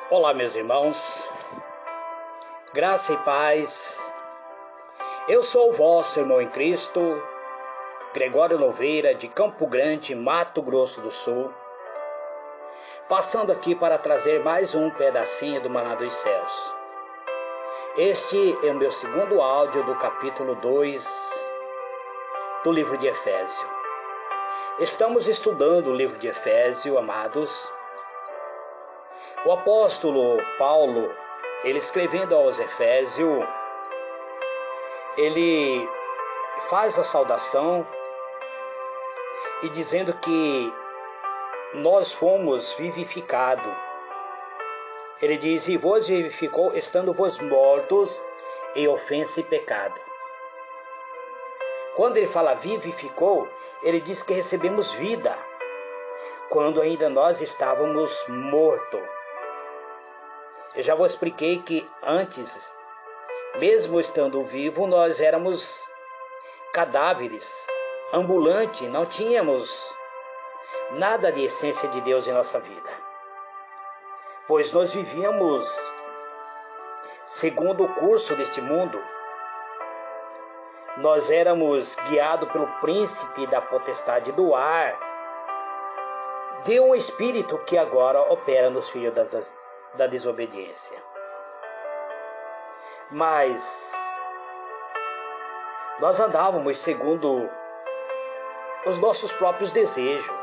Olá, meus irmãos, graça e paz. Eu sou o vosso irmão em Cristo, Gregório Louveira, de Campo Grande, Mato Grosso do Sul, passando aqui para trazer mais um pedacinho do Maná dos Céus. Este é o meu segundo áudio do capítulo 2 do livro de Efésio. Estamos estudando o livro de Efésio, amados. O apóstolo Paulo, ele escrevendo aos Efésios, ele faz a saudação e dizendo que nós fomos vivificados. Ele diz: e vos vivificou, estando vos mortos em ofensa e pecado. Quando ele fala vivificou, ele diz que recebemos vida, quando ainda nós estávamos mortos. Eu já vos expliquei que antes, mesmo estando vivo, nós éramos cadáveres, ambulantes, não tínhamos nada de essência de Deus em nossa vida. Pois nós vivíamos segundo o curso deste mundo. Nós éramos guiados pelo príncipe da potestade do ar, de um espírito que agora opera nos filhos da desobediência. Mas nós andávamos segundo os nossos próprios desejos,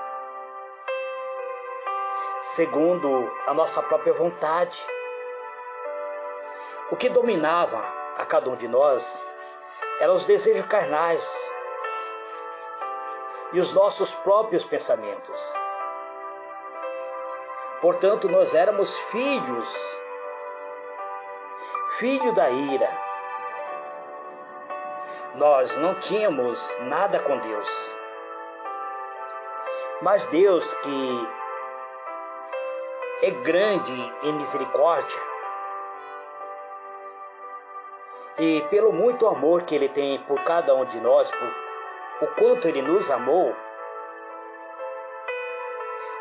segundo a nossa própria vontade. O que dominava a cada um de nós eram os desejos carnais e os nossos próprios pensamentos. Portanto, nós éramos filhos da ira. Nós não tínhamos nada com Deus. Mas Deus, que é grande em misericórdia, e pelo muito amor que Ele tem por cada um de nós, por o quanto Ele nos amou,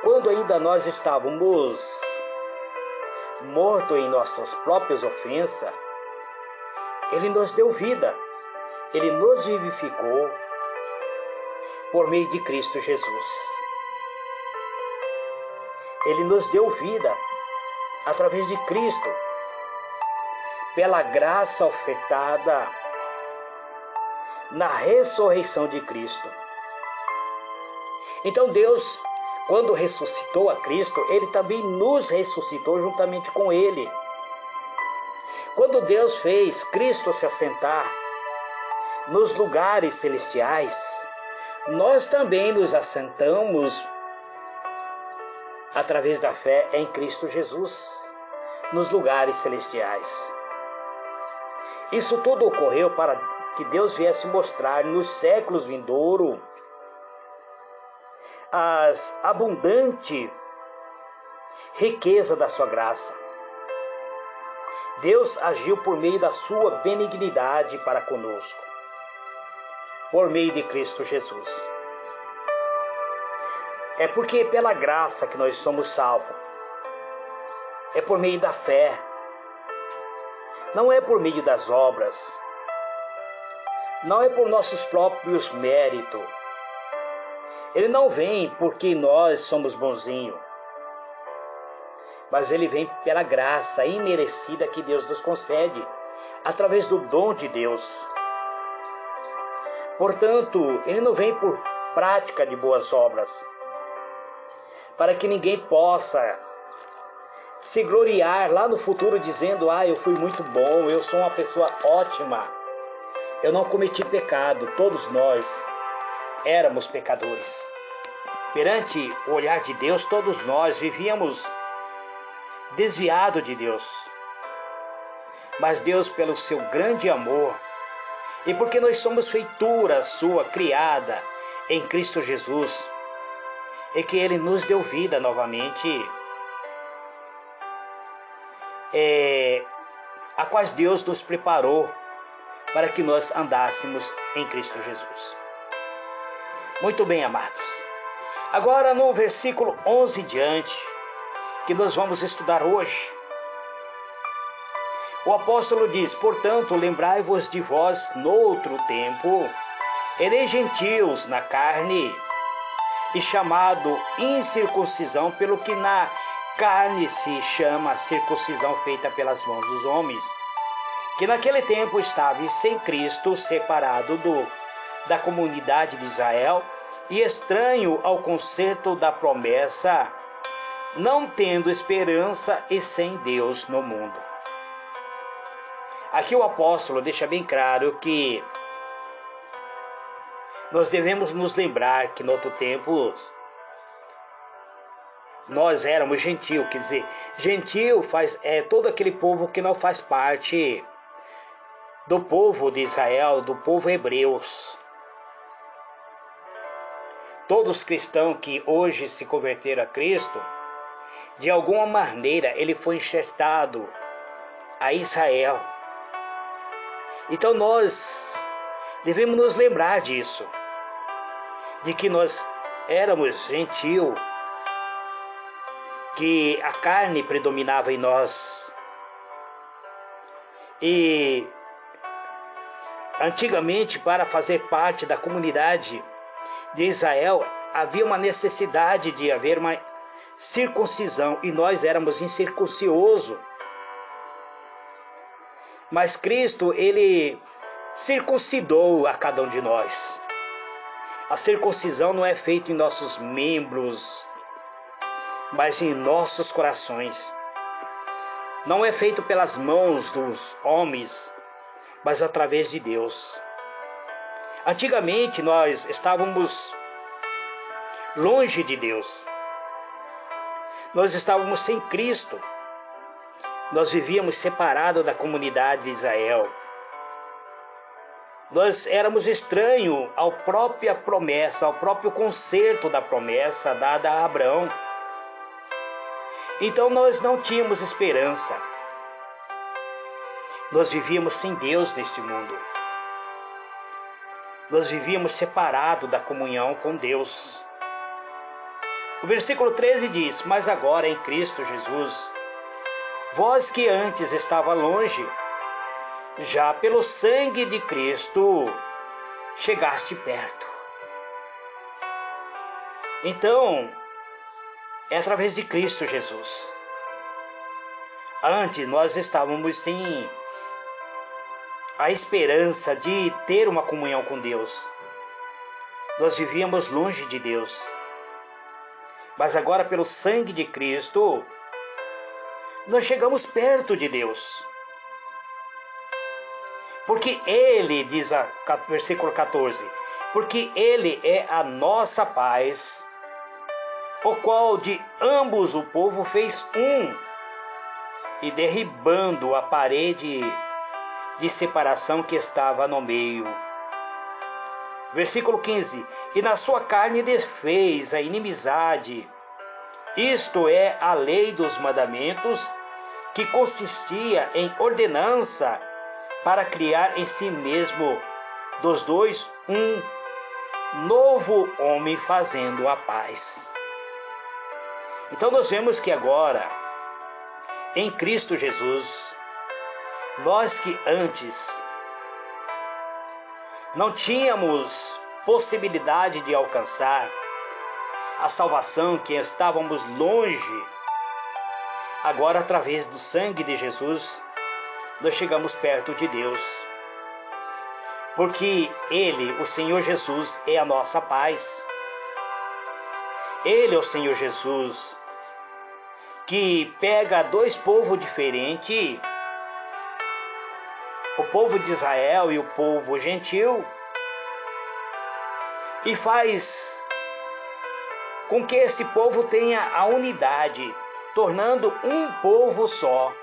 quando ainda nós estávamos mortos em nossas próprias ofensas, Ele nos deu vida, Ele nos vivificou por meio de Cristo Jesus. Ele nos deu vida através de Cristo, pela graça ofertada na ressurreição de Cristo. Então Deus, quando ressuscitou a Cristo, Ele também nos ressuscitou juntamente com Ele. Quando Deus fez Cristo se assentar nos lugares celestiais, nós também nos assentamos através da fé em Cristo Jesus, nos lugares celestiais. Isso tudo ocorreu para que Deus viesse mostrar nos séculos vindouros as abundante riqueza da sua graça. Deus agiu por meio da sua benignidade para conosco, por meio de Cristo Jesus. É porque pela graça que nós somos salvos. É por meio da fé. Não é por meio das obras. Não é por nossos próprios méritos. Ele não vem porque nós somos bonzinhos. Mas Ele vem pela graça imerecida que Deus nos concede, através do dom de Deus. Portanto, Ele não vem por prática de boas obras, para que ninguém possa se gloriar lá no futuro dizendo: eu fui muito bom, eu sou uma pessoa ótima, eu não cometi pecado. Todos nós éramos pecadores. Perante o olhar de Deus, todos nós vivíamos desviados de Deus. Mas Deus, pelo seu grande amor, e porque nós somos feitura sua, criada em Cristo Jesus, é que Ele nos deu vida novamente, a quais Deus nos preparou para que nós andássemos em Cristo Jesus. Muito bem, amados. Agora no versículo 11 diante, que nós vamos estudar hoje, O apóstolo diz: portanto, lembrai-vos de vós noutro tempo, ereis gentios na carne, e chamado incircuncisão, pelo que na carne se chama circuncisão feita pelas mãos dos homens, que naquele tempo estáveis sem Cristo, separado da comunidade de Israel, e estranho ao concerto da promessa, não tendo esperança e sem Deus no mundo. Aqui o apóstolo deixa bem claro que nós devemos nos lembrar que no outro tempo nós éramos gentio, quer dizer, gentio é todo aquele povo que não faz parte do povo de Israel, do povo hebreus. Todos os cristãos que hoje se converteram a Cristo, de alguma maneira ele foi enxertado a Israel. Então nós devemos nos lembrar disso, de que nós éramos gentio, que a carne predominava em nós. E antigamente, para fazer parte da comunidade de Israel, havia uma necessidade de haver uma circuncisão, e nós éramos incircunciosos. Mas Cristo, ele circuncidou a cada um de nós. A circuncisão não é feita em nossos membros, mas em nossos corações. Não é feito pelas mãos dos homens, mas através de Deus. Antigamente nós estávamos longe de Deus. Nós estávamos sem Cristo. Nós vivíamos separados da comunidade de Israel. Nós éramos estranhos à própria promessa, ao próprio concerto da promessa dada a Abraão. Então nós não tínhamos esperança. Nós vivíamos sem Deus nesse mundo. Nós vivíamos separados da comunhão com Deus. O versículo 13 diz: mas agora em Cristo Jesus, vós que antes estava longe, já pelo sangue de Cristo chegaste perto. Então, é através de Cristo Jesus. Antes nós estávamos sem a esperança de ter uma comunhão com Deus. Nós vivíamos longe de Deus. Mas agora, pelo sangue de Cristo, nós chegamos perto de Deus. Porque Ele, diz versículo 14, porque Ele é a nossa paz, o qual de ambos o povo fez um, e derribando a parede de separação que estava no meio. Versículo 15, e na sua carne desfez a inimizade, isto é, a lei dos mandamentos, que consistia em ordenança, para criar em si mesmo dos dois um novo homem, fazendo a paz. Então nós vemos que agora, em Cristo Jesus, nós que antes não tínhamos possibilidade de alcançar a salvação, que estávamos longe, agora através do sangue de Jesus, nós chegamos perto de Deus. Porque Ele, o Senhor Jesus, é a nossa paz. Ele é o Senhor Jesus, que pega dois povos diferentes, o povo de Israel e o povo gentil, e faz com que esse povo tenha a unidade, tornando um povo só,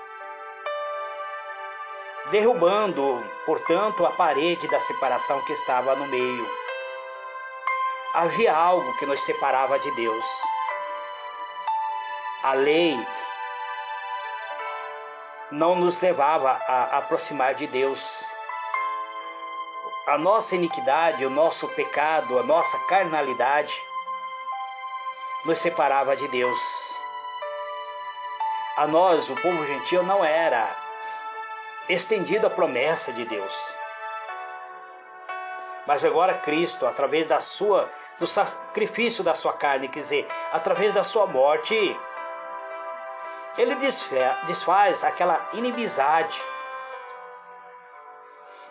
derrubando, portanto, a parede da separação que estava no meio. Havia algo que nos separava de Deus. A lei não nos levava a aproximar de Deus. A nossa iniquidade, o nosso pecado, a nossa carnalidade nos separava de Deus. A nós, o povo gentil, não era estendido a promessa de Deus. Mas agora Cristo, através do sacrifício da sua carne, quer dizer, através da sua morte, ele desfaz aquela inimizade.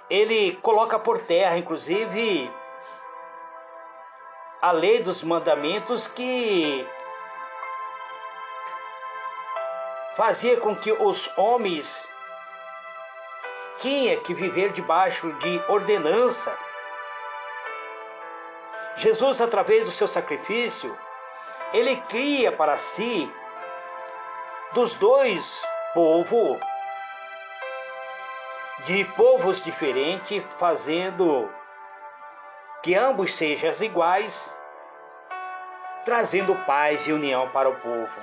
Ele coloca por terra, inclusive, a lei dos mandamentos que fazia com que os homens tinham que viver debaixo de ordenança. Jesus, através do seu sacrifício, ele cria para si dos dois povos, de povos diferentes, fazendo que ambos sejam iguais, trazendo paz e união para o povo.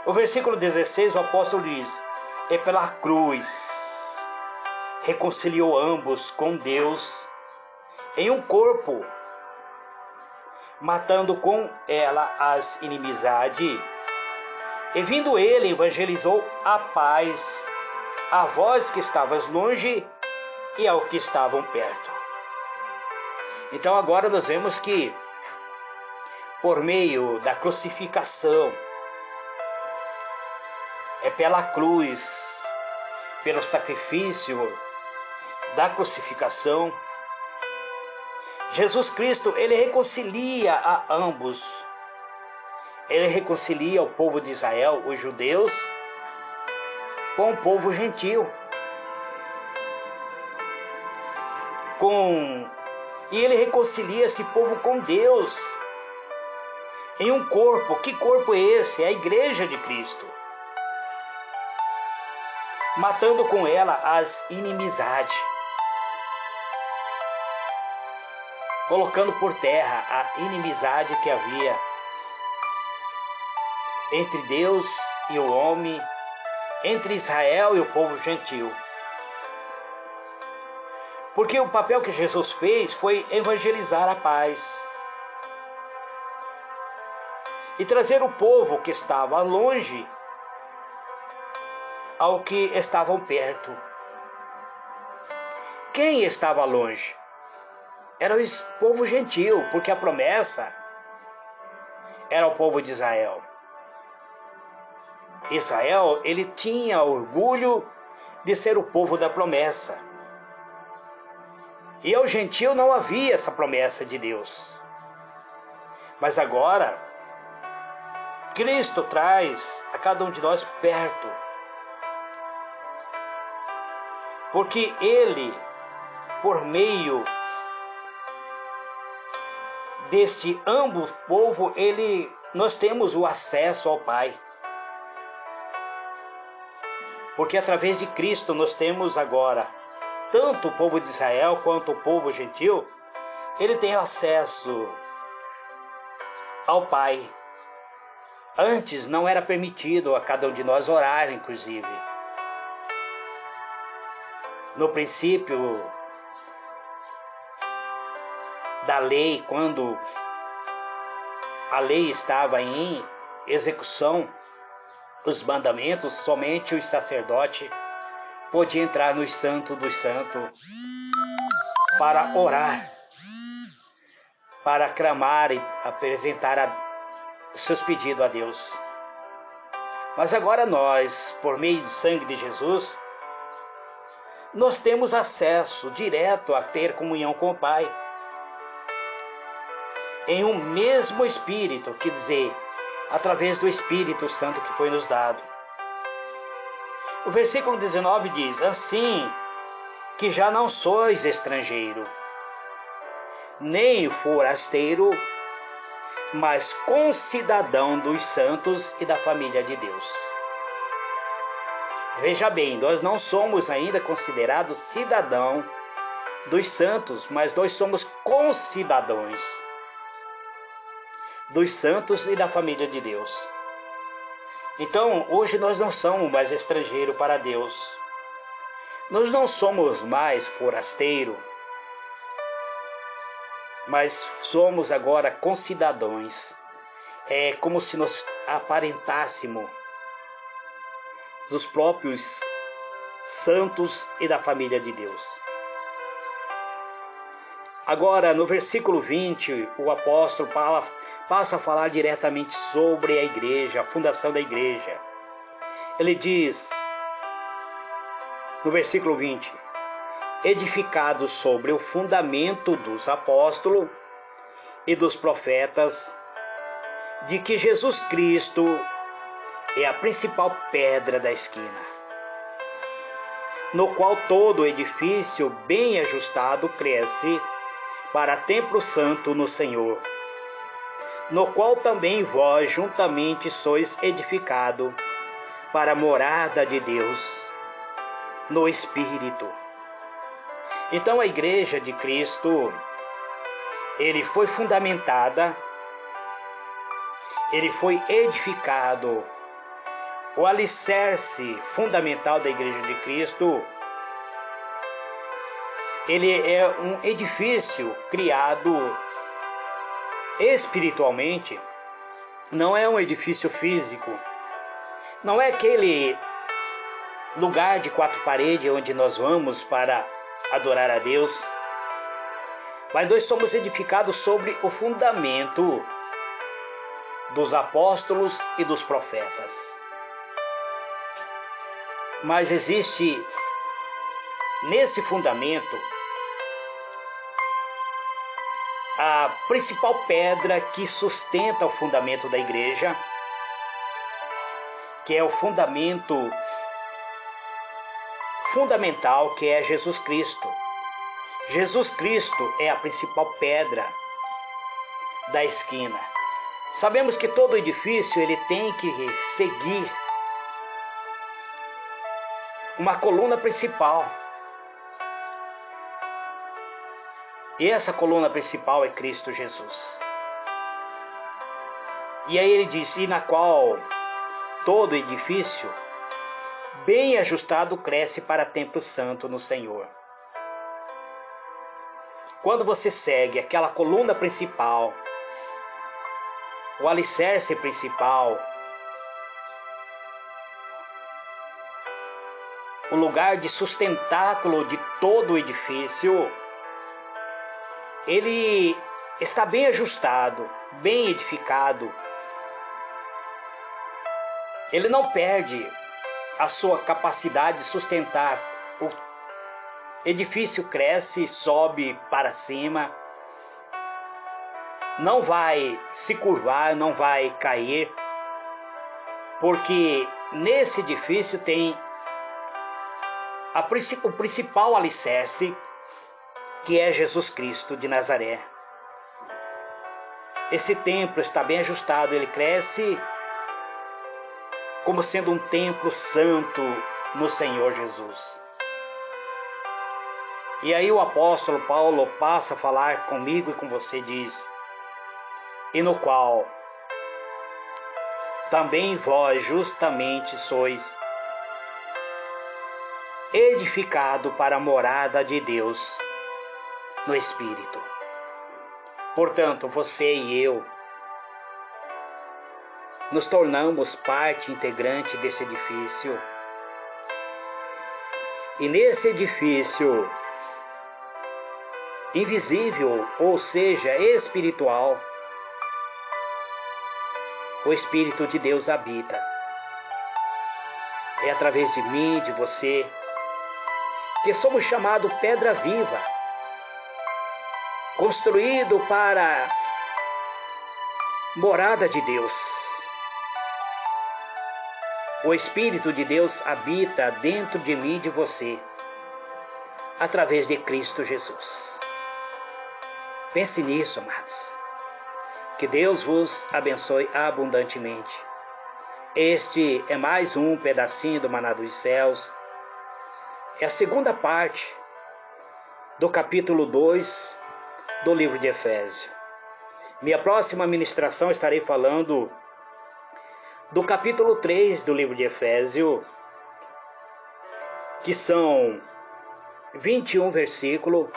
O versículo 16, o apóstolo diz: é pela cruz reconciliou ambos com Deus em um corpo, matando com ela as inimizades. E vindo ele, evangelizou a paz a vós que estavas longe e ao que estavam perto. Então agora nós vemos que, por meio da crucificação, é pela cruz, pelo sacrifício da crucificação, Jesus Cristo, ele reconcilia a ambos. Ele reconcilia o povo de Israel, os judeus, com o povo gentil. E ele reconcilia esse povo com Deus em um corpo. Que corpo é esse? É a igreja de Cristo. Matando com ela as inimizades. Colocando por terra a inimizade que havia entre Deus e o homem, entre Israel e o povo gentil. Porque o papel que Jesus fez foi evangelizar a paz e trazer o povo que estava longe ao que estavam perto. Quem estava longe? Era o povo gentil, porque a promessa era o povo de Israel. Israel, ele tinha orgulho de ser o povo da promessa. E ao gentil não havia essa promessa de Deus. Mas agora, Cristo traz a cada um de nós perto. Porque ele, por meio deste ambos povo, nós temos o acesso ao Pai. Porque através de Cristo nós temos agora, tanto o povo de Israel quanto o povo gentil, ele tem acesso ao Pai. Antes não era permitido a cada um de nós orar, inclusive. No princípio da lei, quando a lei estava em execução, os mandamentos, somente os sacerdotes podiam entrar no Santo dos Santos para orar, para clamar e apresentar os seus pedidos a Deus. Mas agora nós, por meio do sangue de Jesus, nós temos acesso direto a ter comunhão com o Pai. Em um mesmo Espírito, quer dizer, através do Espírito Santo que foi nos dado. O versículo 19 diz: assim que já não sois estrangeiro, nem forasteiro, mas concidadão dos santos e da família de Deus. Veja bem, nós não somos ainda considerados cidadão dos santos, mas nós somos concidadãos dos santos e da família de Deus. Então, hoje nós não somos mais estrangeiros para Deus. Nós não somos mais forasteiro, mas somos agora concidadãos. É como se nós aparentássemos dos próprios santos e da família de Deus. Agora, no versículo 20, o apóstolo passa a falar diretamente sobre a igreja, a fundação da igreja. Ele diz, no versículo 20, edificado sobre o fundamento dos apóstolos e dos profetas, de que Jesus Cristo é a principal pedra da esquina, no qual todo edifício bem ajustado cresce para templo santo no Senhor, no qual também vós juntamente sois edificado para a morada de Deus no Espírito. Então a igreja de Cristo, ele foi fundamentada, ele foi edificado. O alicerce fundamental da igreja de Cristo, ele é um edifício criado espiritualmente, não é um edifício físico, não é aquele lugar de 4 paredes onde nós vamos para adorar a Deus, mas nós somos edificados sobre o fundamento dos apóstolos e dos profetas. Mas existe nesse fundamento a principal pedra que sustenta o fundamento da igreja, que é o fundamento fundamental, que é Jesus Cristo. Jesus Cristo é a principal pedra da esquina. Sabemos que todo edifício ele tem que seguir uma coluna principal. E essa coluna principal é Cristo Jesus. E aí ele diz, e na qual todo edifício bem ajustado cresce para templo santo no Senhor. Quando você segue aquela coluna principal, o alicerce principal, o lugar de sustentáculo de todo o edifício, ele está bem ajustado, bem edificado. Ele não perde a sua capacidade de sustentar. O edifício cresce, sobe para cima, não vai se curvar, não vai cair, porque nesse edifício tem o principal alicerce, que é Jesus Cristo de Nazaré. Esse templo está bem ajustado, ele cresce como sendo um templo santo no Senhor Jesus. E aí o apóstolo Paulo passa a falar comigo e com você, diz, e no qual também vós justamente sois edificado para a morada de Deus no Espírito. Portanto, você e eu nos tornamos parte integrante desse edifício. E nesse edifício invisível, ou seja, espiritual, o Espírito de Deus habita. É através de mim, de você, que somos chamados pedra viva, construído para morada de Deus. O Espírito de Deus habita dentro de mim e de você, através de Cristo Jesus. Pense nisso, amados. Que Deus vos abençoe abundantemente. Este é mais um pedacinho do Maná dos Céus. É a segunda parte do capítulo 2 do livro de Efésios. Minha próxima ministração estarei falando do capítulo 3 do livro de Efésios, que são 21 versículos.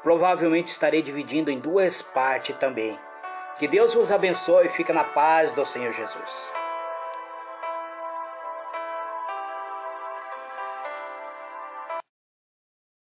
Provavelmente estarei dividindo em 2 partes também. Que Deus vos abençoe e fica na paz do Senhor Jesus.